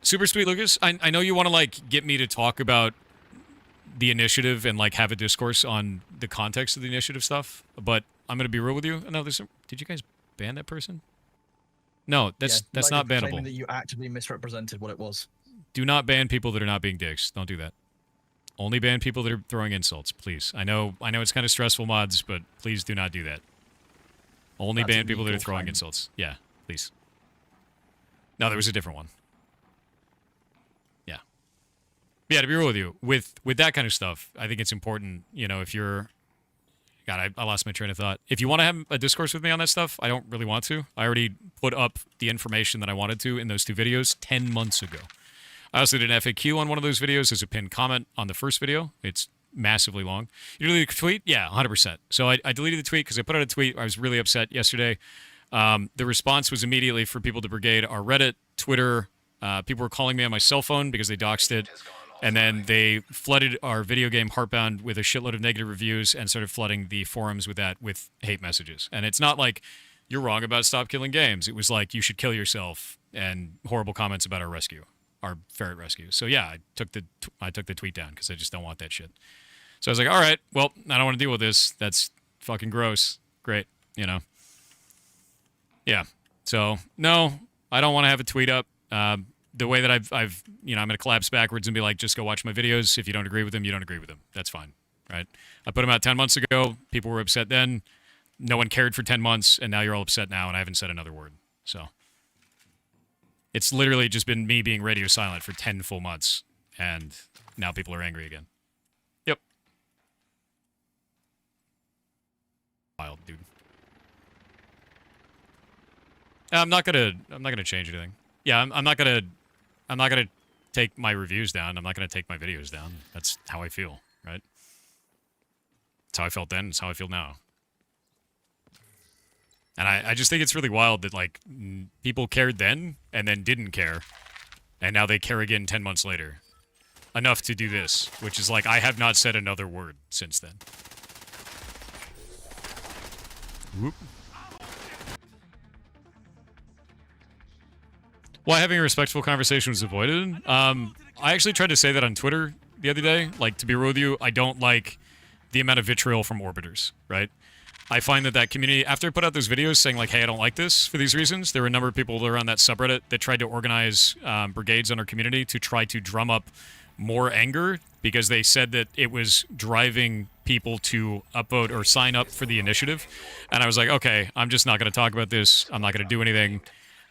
Super Sweet Lucas, I know you want to, like, get me to talk about the initiative and, like, have a discourse on the context of the initiative stuff, but I'm going to be real with you. No, did you guys ban that person? No, that's not bannable. Claiming that you actively misrepresented what it was. Do not ban people that are not being dicks. Don't do that. Only ban people that are throwing insults, please. I know it's kind of stressful, mods, but please do not do that. Only ban people that are throwing insults. Yeah, please. No, there was a different one. Yeah. Yeah, to be real with you, with that kind of stuff, I think it's important, you know, if you're... God, I lost my train of thought. If you want to have a discourse with me on that stuff, I don't really want to. I already put up the information that I wanted to in those 2 videos 10 months ago. I also did an FAQ on one of those videos as a pinned comment on the first video. It's massively long. You deleted a tweet? Yeah, 100%. So I deleted the tweet because I put out a tweet. I was really upset yesterday. The response was immediately for people to brigade our Reddit, Twitter. People were calling me on my cell phone because they doxed it. And then they flooded our video game Heartbound with a shitload of negative reviews and started flooding the forums with that, with hate messages. And it's not like, you're wrong about stop killing games. It was like, you should kill yourself, and horrible comments about our rescue, our ferret rescue. So yeah, I took the tweet down because I just don't want that shit. So I was like, all right, well, I don't want to deal with this. That's fucking gross. Great, you know. Yeah. So no, I don't want to have a tweet up. The way that I've you know, I'm going to collapse backwards and be like, just go watch my videos. If you don't agree with them, you don't agree with them. That's fine, right? I put them out 10 months ago. People were upset then. No one cared for 10 months, and now you're all upset now, and I haven't said another word. So it's literally just been me being radio silent for 10 full months, and now people are angry again. Yep. Wild, dude. I'm not gonna change anything. Yeah, I'm not gonna take my reviews down. I'm not gonna take my videos down. That's how I feel, right? It's how I felt then. It's how I feel now. And I just think it's really wild that, like, people cared then and then didn't care, and now they care again 10 months later. Enough to do this, which is like, I have not said another word since then. Whoop. Why having a respectful conversation was avoided? I actually tried to say that on Twitter the other day. Like, to be real with you, I don't like the amount of vitriol from Orbiters, right? I find that community, after I put out those videos saying, like, hey, I don't like this for these reasons, there were a number of people that were on that subreddit that tried to organize brigades on our community to try to drum up more anger because they said that it was driving people to upvote or sign up for the initiative. And I was like, okay, I'm just not going to talk about this. I'm not going to do anything.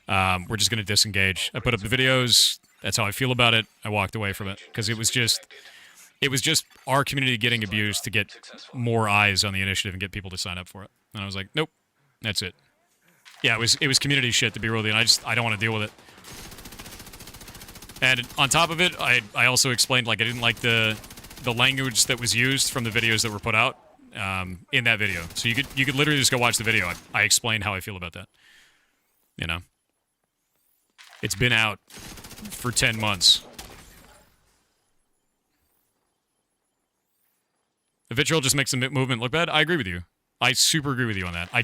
We're just going to disengage. I put up the videos. That's how I feel about it. I walked away from it because it was just our community getting abused to get more eyes on the initiative and get people to sign up for it. And I was like, nope, that's it. Yeah, it was community shit, to be real with you, and I don't want to deal with it. And on top of it, I also explained, like, I didn't like the language that was used from the videos that were put out in that video. So you could literally just go watch the video. I explained how I feel about that. You know, it's been out for 10 months. The vitriol just makes the movement look bad. I agree with you. I super agree with you on that. I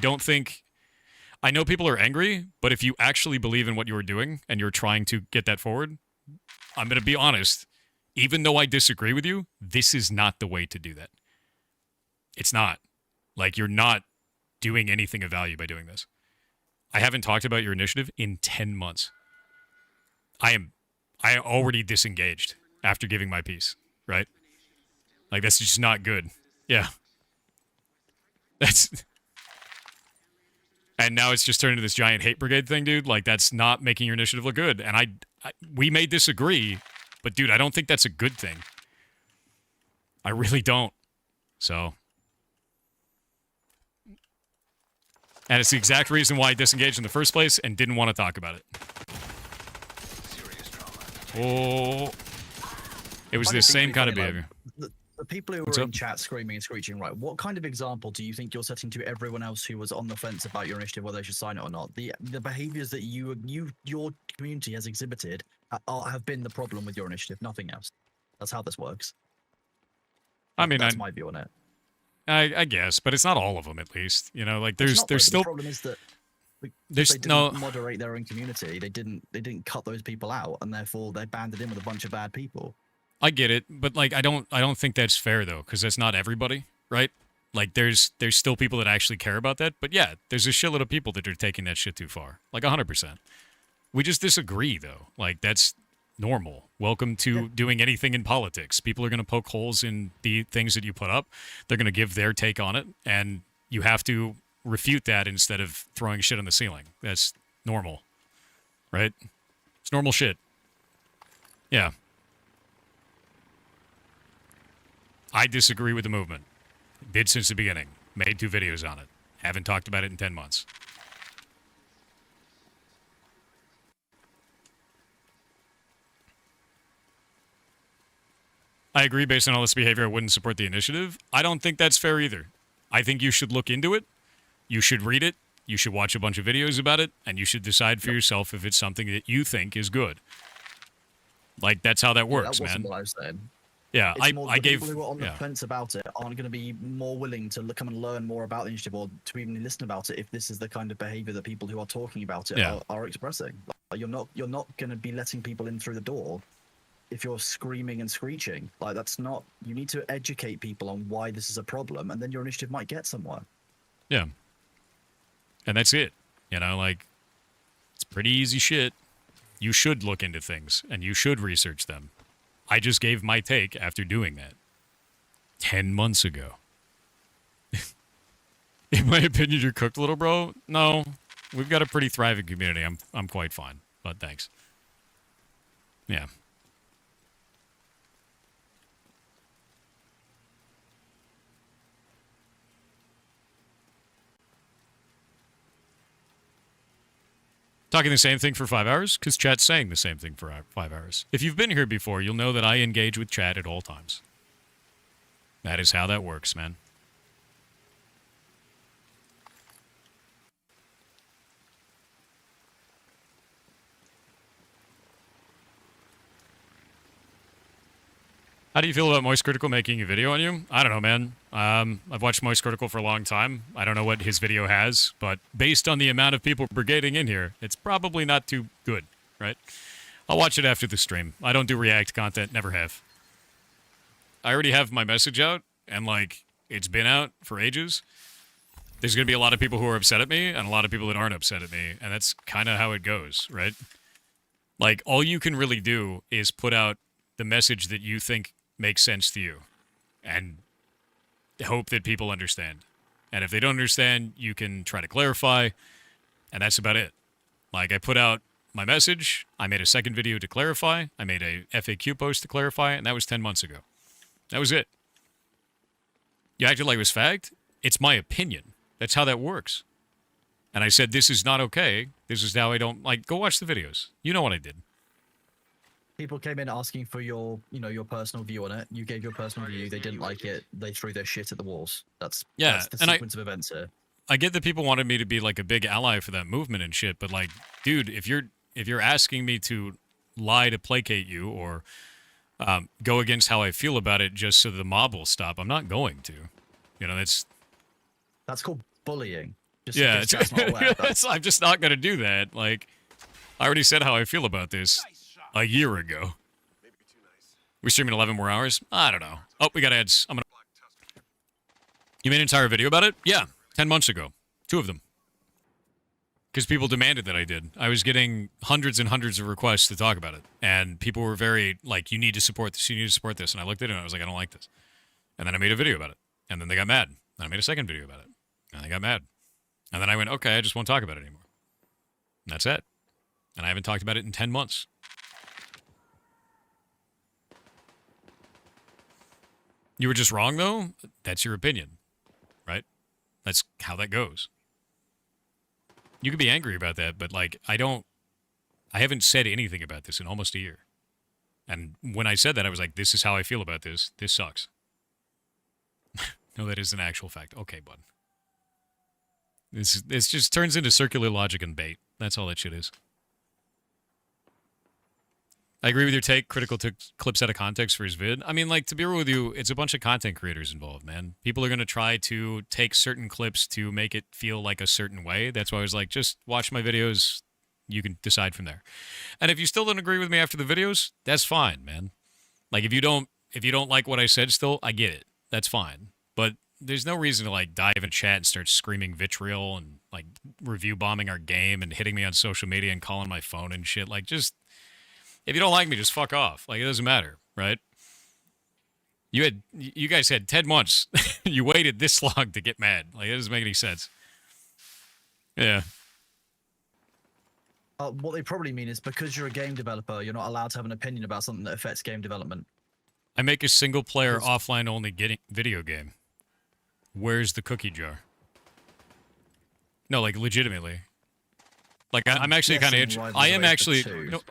know people are angry, but if you actually believe in what you are doing and you're trying to get that forward, I'm going to be honest. Even though I disagree with you, this is not the way to do that. It's not. Like, you're not doing anything of value by doing this. I haven't talked about your initiative in 10 months. I already disengaged after giving my piece, right? Like, that's just not good. Yeah. And now it's just turned into this giant hate brigade thing, dude. Like, that's not making your initiative look good. And we may disagree, but dude, I don't think that's a good thing. I really don't. So. And it's the exact reason why I disengaged in the first place and didn't want to talk about it. Oh. It was the same kind of behavior. The people who were in chat screaming and screeching, right, what kind of example do you think you're setting to everyone else who was on the fence about your initiative, whether they should sign it or not? The behaviors that your community has exhibited have been the problem with your initiative, nothing else. That's how this works. I mean, that's my view on it. I guess, but it's not all of them, at least. You know, like, there's still... The problem is that There's They didn't no. moderate their own community. They didn't cut those people out, and therefore they banded in with a bunch of bad people. I get it, but like I don't think that's fair though, because that's not everybody, right? Like there's still people that actually care about that, but yeah, there's a shitload of people that are taking that shit too far, like 100%. We just disagree though, like that's normal. Welcome to doing anything in politics. People are going to poke holes in the things that you put up. They're going to give their take on it, and you have to refute that instead of throwing shit on the ceiling. That's normal, right? It's normal shit. Yeah. I disagree with the movement. Did since the beginning. Made 2 videos on it. Haven't talked about it in 10 months. I agree based on all this behavior, I wouldn't support the initiative. I don't think that's fair either. I think you should look into it. You should read it. You should watch a bunch of videos about it. And you should decide for yourself if it's something that you think is good. Like, that's how that works, that wasn't man. what I was saying. Yeah, I gave people who are on the fence about it aren't going to be more willing to come and learn more about the initiative or to even listen about it if this is the kind of behavior that people who are talking about it are expressing. Like, you're not going to be letting people in through the door if you're screaming and screeching. Like, that's not. You need to educate people on why this is a problem, and then your initiative might get somewhere. Yeah, and that's it. You know, like it's pretty easy shit. You should look into things and you should research them. I just gave my take after doing that 10 months ago. In my opinion, you're cooked, little bro. No, we've got a pretty thriving community. I'm quite fine, but thanks. Yeah. Talking the same thing for 5 hours? Because chat's saying the same thing for 5 hours. If you've been here before, you'll know that I engage with chat at all times. That is how that works, man. How do you feel about Moist Critical making a video on you? I don't know, man. I've watched Moist Critical for a long time. I don't know what his video has, but based on the amount of people brigading in here, it's probably not too good, right? I'll watch it after the stream. I don't do React content, never have. I already have my message out, and, like, it's been out for ages. There's going to be a lot of people who are upset at me, and a lot of people that aren't upset at me, and that's kind of how it goes, right? Like, all you can really do is put out the message that you think makes sense to you and hope that people understand. And if they don't understand, you can try to clarify, and that's about it. Like, I put out my message, I made a second video to clarify, I made a FAQ post to clarify, and that was 10 months ago. That was it. You acted like it was fact? It's my opinion. That's how that works. And I said, this is not okay. This is how I don't, like, go watch the videos. You know what I did. People came in asking for your personal view on it. You gave your personal view. They didn't like it. They threw their shit at the walls. That's the sequence of events here. I get that people wanted me to be like a big ally for that movement and shit, but like, dude, if you're asking me to lie to placate you or go against how I feel about it just so the mob will stop, I'm not going to. You know, that's called bullying. Just not aware, I'm just not going to do that. Like, I already said how I feel about this a year ago. We're streaming 11 more hours? I don't know. Oh, we got ads. You made an entire video about it? Yeah, 10 months ago. 2 of them. Because people demanded that I did. I was getting hundreds and hundreds of requests to talk about it. And people were very, like, you need to support this, you need to support this. And I looked at it and I was like, I don't like this. And then I made a video about it. And then they got mad. And I made a second video about it. And they got mad. And then I went, okay, I just won't talk about it anymore. And that's it. And I haven't talked about it in 10 months. You were just wrong, though? That's your opinion, right? That's how that goes. You could be angry about that, but, like, I haven't said anything about this in almost a year. And when I said that, I was like, this is how I feel about this. This sucks. No, that is an actual fact. Okay, bud. This just turns into circular logic and bait. That's all that shit is. I agree with your take. Critical took clips out of context for his vid. I mean, like, to be real with you, it's a bunch of content creators involved, man. People are going to try to take certain clips to make it feel like a certain way. That's why I was like, just watch my videos. You can decide from there. And if you still don't agree with me after the videos, that's fine, man. Like, if you don't like what I said still, I get it. That's fine. But there's no reason to, like, dive in chat and start screaming vitriol and, like, review bombing our game and hitting me on social media and calling my phone and shit. Like, just... If you don't like me, just fuck off. Like, it doesn't matter, right? You guys had 10 months. You waited this long to get mad. Like, it doesn't make any sense. Yeah. What they probably mean is because you're a game developer, you're not allowed to have an opinion about something that affects game development. I make a single-player, offline-only video game. Where's the cookie jar? No, like, legitimately. Like, I'm actually kind of interested. I am actually...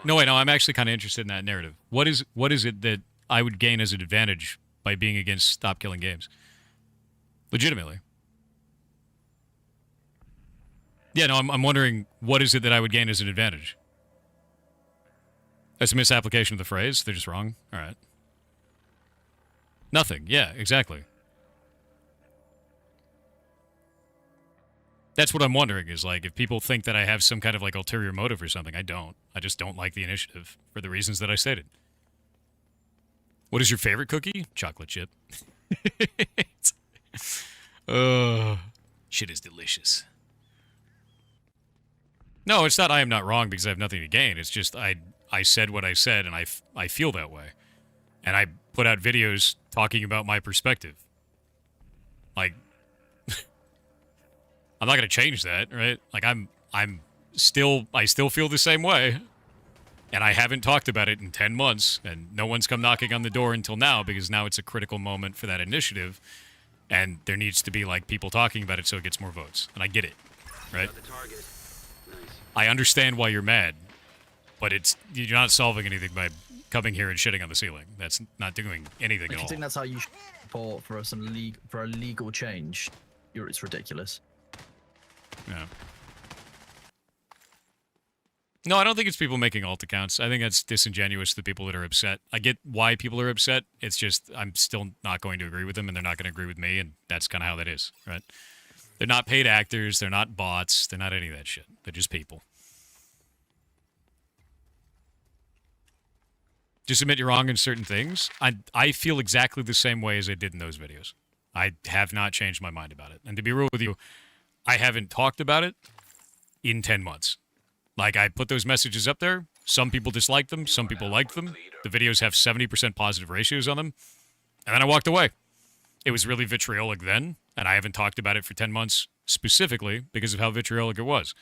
No, wait, no, I'm actually kind of interested in that narrative. What is it that I would gain as an advantage by being against Stop Killing Games? Legitimately. Yeah, no, I'm wondering, what is it that I would gain as an advantage? That's a misapplication of the phrase? They're just wrong? All right. Nothing. Yeah, exactly. That's what I'm wondering, is, like, if people think that I have some kind of, like, ulterior motive or something. I don't. I just don't like the initiative for the reasons that I stated. What is your favorite cookie? Chocolate chip. Shit is delicious. No, it's not I am not wrong because I have nothing to gain. It's just I said what I said, and I feel that way. And I put out videos talking about my perspective. Like... I'm not going to change that, right? Like, I still feel the same way. And I haven't talked about it in 10 months, and no one's come knocking on the door until now, because now it's a critical moment for that initiative, and there needs to be, like, people talking about it so it gets more votes. And I get it, right? I understand why you're mad, but you're not solving anything by coming here and shitting on the ceiling. That's not doing anything at all. I think that's how you support for a legal change. It's ridiculous. Yeah. No, I don't think it's people making alt accounts. I think that's disingenuous to the people that are upset. I get why people are upset. It's just I'm still not going to agree with them, and they're not going to agree with me, and that's kind of how that is, right? They're not paid actors. They're not bots. They're not any of that shit. They're just people. Just admit you're wrong in certain things. I feel exactly the same way as I did in those videos. I have not changed my mind about it. And to be real with you, I haven't talked about it in 10 months. Like, I put those messages up there. Some people disliked them. Some people liked them. The videos have 70% positive ratios on them. And then I walked away. It was really vitriolic then, and I haven't talked about it for 10 months specifically because of how vitriolic it was.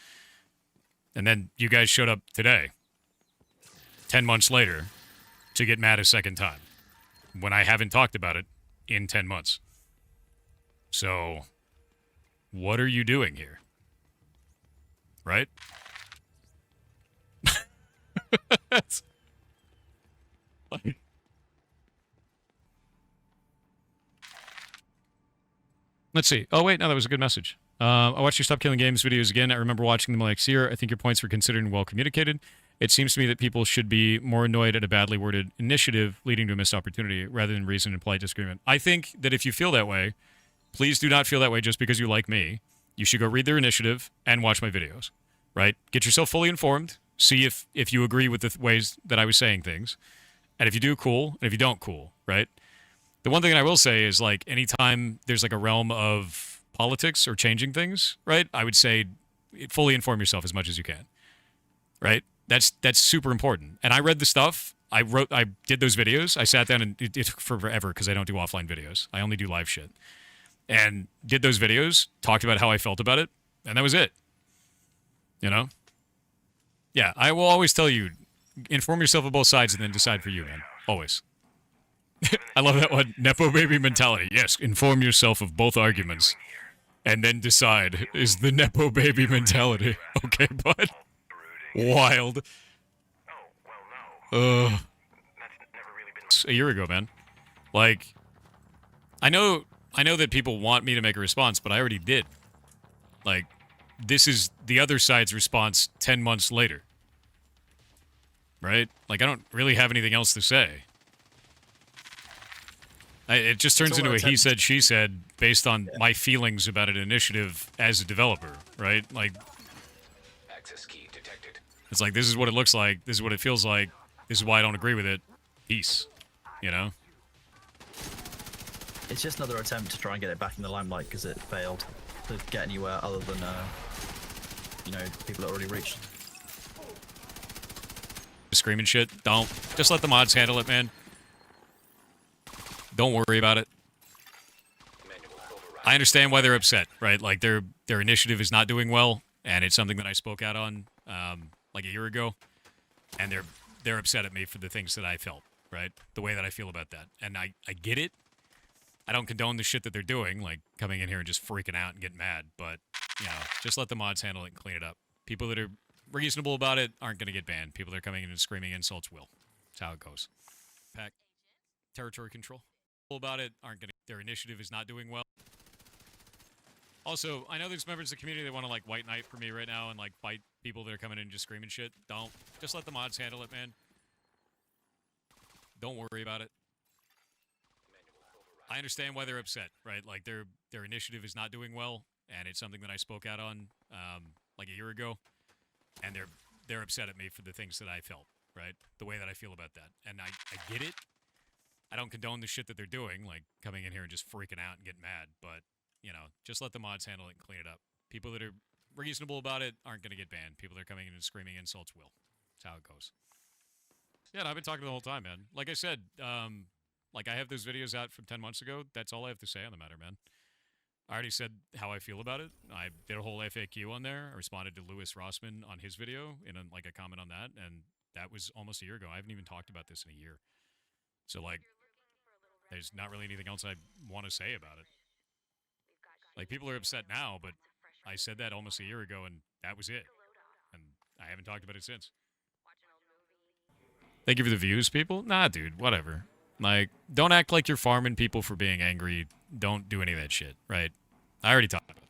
And then you guys showed up today, 10 months later, to get mad a second time when I haven't talked about it in 10 months. So... what are you doing here? Right? Let's see. Oh, wait. No, that was a good message. I watched your Stop Killing Games videos again. I remember watching them last year. I think your points were considered and well communicated. It seems to me that people should be more annoyed at a badly worded initiative leading to a missed opportunity rather than reason and polite disagreement. I think that if you feel that way, please do not feel that way just because you like me. You should go read their initiative and watch my videos, right? Get yourself fully informed. See if you agree with the ways that I was saying things. And if you do, cool. And if you don't, cool, right? The one thing I will say is, like, anytime there's, like, a realm of politics or changing things, right? I would say fully inform yourself as much as you can, right? That's super important. And I read the stuff. I did those videos. I sat down and it took forever because I don't do offline videos. I only do live shit. And did those videos, talked about how I felt about it, and that was it. You know? Yeah, I will always tell you, inform yourself of both sides and then decide for you, man. Always. I love that one. Nepo baby mentality. Yes, inform yourself of both arguments and then decide is the Nepo baby mentality. Okay, bud? Wild. A year ago, man. Like, I know that people want me to make a response, but I already did. Like, this is the other side's response 10 months later. right? Like, I don't really have anything else to say. It just turns into a he said, she said based on my feelings about an initiative as a developer, right? Like, Access key detected. it's like, this is what it looks like. This is what it feels like. This is why I don't agree with it. Peace. You know? It's just another attempt to try and get it back in the limelight because it failed to get anywhere other than, you know, people that already reached. Screaming shit. Don't. Just let the mods handle it, man. Don't worry about it. I understand why they're upset, right? Like, their initiative is not doing well, and it's something that I spoke out on like a year ago, and they're upset at me for the things that I felt, right? The way that I feel about that. And I get it. I don't condone the shit that they're doing, like coming in here and just freaking out and getting mad, but, you know, just let the mods handle it and clean it up. People that are reasonable about it aren't going to get banned. People that are coming in and screaming insults will. That's how it goes. Pack. Territory control. People about it aren't going to... Their initiative is not doing well. Also, I know there's members of the community that want to, like, white knight for me right now and, like, fight people that are coming in and just screaming shit. Don't. Just let the mods handle it, man. Don't worry about it. I understand why they're upset, right? Like, their initiative is not doing well, and it's something that I spoke out on like a year ago, and they're upset at me for the things that I felt, right? The way that I feel about that. And I get it. I don't condone the shit that they're doing, like coming in here and just freaking out and getting mad, but, you know, just let the mods handle it and clean it up. People that are reasonable about it aren't going to get banned. People that are coming in and screaming insults will. That's how it goes. Yeah, and I've been talking the whole time, man. Like I said, like, I have those videos out from 10 months ago. That's all I have to say on the matter, man. I already said how I feel about it. I did a whole FAQ on there. I responded to Louis Rossman on his video in like a comment on that, and that was almost a year ago. I haven't even talked about this in a year. So, like, there's not really anything else I want to say about it. Like, people are upset now, but I said that almost a year ago, and that was it. And I haven't talked about it since. Thank you for the views, people. Nah, dude, whatever. Like, don't act like you're farming people for being angry. Don't do any of that shit, right? I already talked about it.